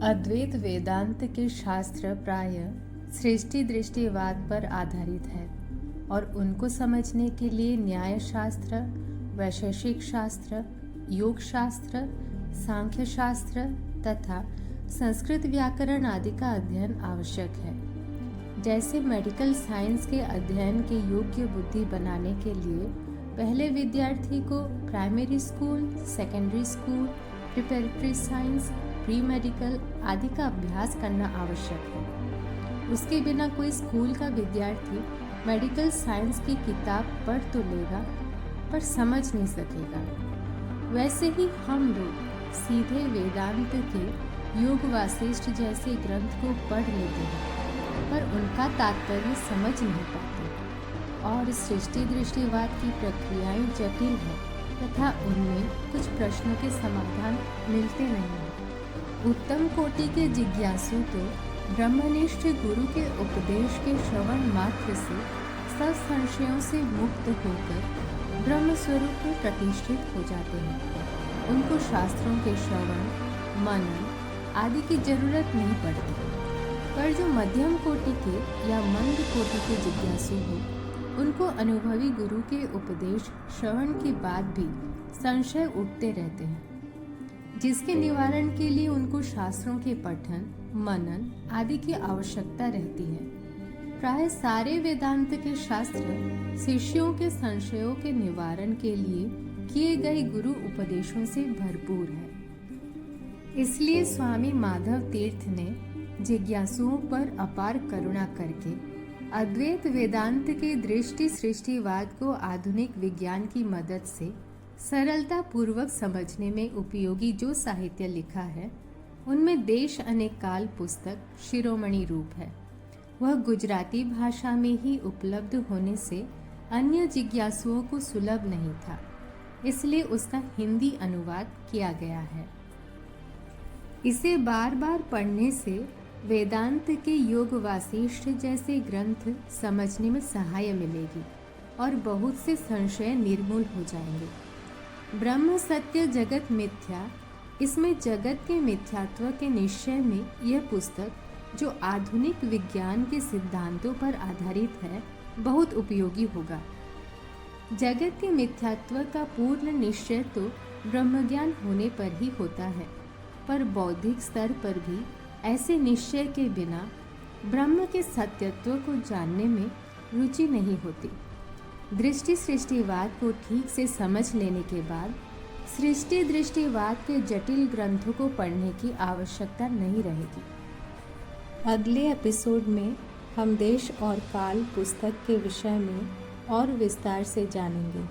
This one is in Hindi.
अद्वैत वेदांत के शास्त्र प्रायः सृष्टि दृष्टिवाद पर आधारित है और उनको समझने के लिए न्याय शास्त्र, वैशेषिक शास्त्र, योग शास्त्र, सांख्य शास्त्र तथा संस्कृत व्याकरण आदि का अध्ययन आवश्यक है। जैसे मेडिकल साइंस के अध्ययन के योग्य बुद्धि बनाने के लिए पहले विद्यार्थी को primary school, secondary school, preparatory science, pre medical आदि का अभ्यास करना आवश्यक है। उसके बिना कोई स्कूल का विद्यार्थी मेडिकल साइंस की किताब पढ़ तो लेगा पर समझ नहीं सकेगा। वैसे ही हम लोग सीधे वेदांत के योग वासिष्ठ जैसे ग्रंथ को पढ़ लेते हैं पर उनका तात्पर्य समझ नहीं पाते और सृष्टि दृष्टिवाद की प्रक्रियाएं जटिल हैं तथा उनमें कुछ प्रश्नों के समाधान मिलते नहीं हैं। उत्तम कोटि के जिज्ञासु तो ब्रह्मनिष्ठ गुरु के उपदेश के श्रवण मात्र से सब संशयों से मुक्त होकर ब्रह्म स्वरूप में प्रतिष्ठित हो जाते हैं। उनको शास्त्रों के श्रवण, मनन आदि की जरूरत नहीं पड़ती। पर जो मध्यम कोटि के या मंद कोटि के जिज्ञासु हो, उनको अनुभवी गुरु के उपदेश श्रवण के बाद भी संशय उठते रहते हैं, जिसके निवारण के लिए उनको शास्त्रों के पठन, मनन आदि की आवश्यकता रहती है। प्राय सारे वेदांत के शास्त्र शिष्यों के संशयों के निवारण के लिए किए गए गुरु उपदेशों से भरपूर है। इसलिए स्वामी माधव तीर्थ ने जिज्ञासुओं पर अपार करुणा करके अद्वैत वेदांत के दृष्टि सृष्टिवाद को आधुनिक विज्ञान की मदद से सरलता पूर्वक समझने में उपयोगी जो साहित्य लिखा है, उनमें देश अनेक काल पुस्तक शिरोमणि रूप है। वह गुजराती भाषा में ही उपलब्ध होने से अन्य जिज्ञासुओं को सुलभ नहीं था, इसलिए उसका हिंदी अनुवाद किया गया है। इसे बार बार पढ़ने से वेदांत के योग वासिष्ठ जैसे ग्रंथ समझने में सहाय मिलेगी और बहुत से संशय निर्मूल हो जाएंगे। ब्रह्म सत्य जगत मिथ्या, इसमें जगत के मिथ्यात्व के निश्चय में यह पुस्तक जो आधुनिक विज्ञान के सिद्धांतों पर आधारित है बहुत उपयोगी होगा। जगत के मिथ्यात्व का पूर्ण निश्चय तो ब्रह्मज्ञान होने पर ही होता है, पर बौद्धिक स्तर पर भी ऐसे निश्चय के बिना ब्रह्म के सत्यत्व को जानने में रुचि नहीं होती। दृष्टि सृष्टिवाद को ठीक से समझ लेने के बाद सृष्टि दृष्टिवाद के जटिल ग्रंथों को पढ़ने की आवश्यकता नहीं रहेगी। अगले एपिसोड में हम देश और काल पुस्तक के विषय में और विस्तार से जानेंगे।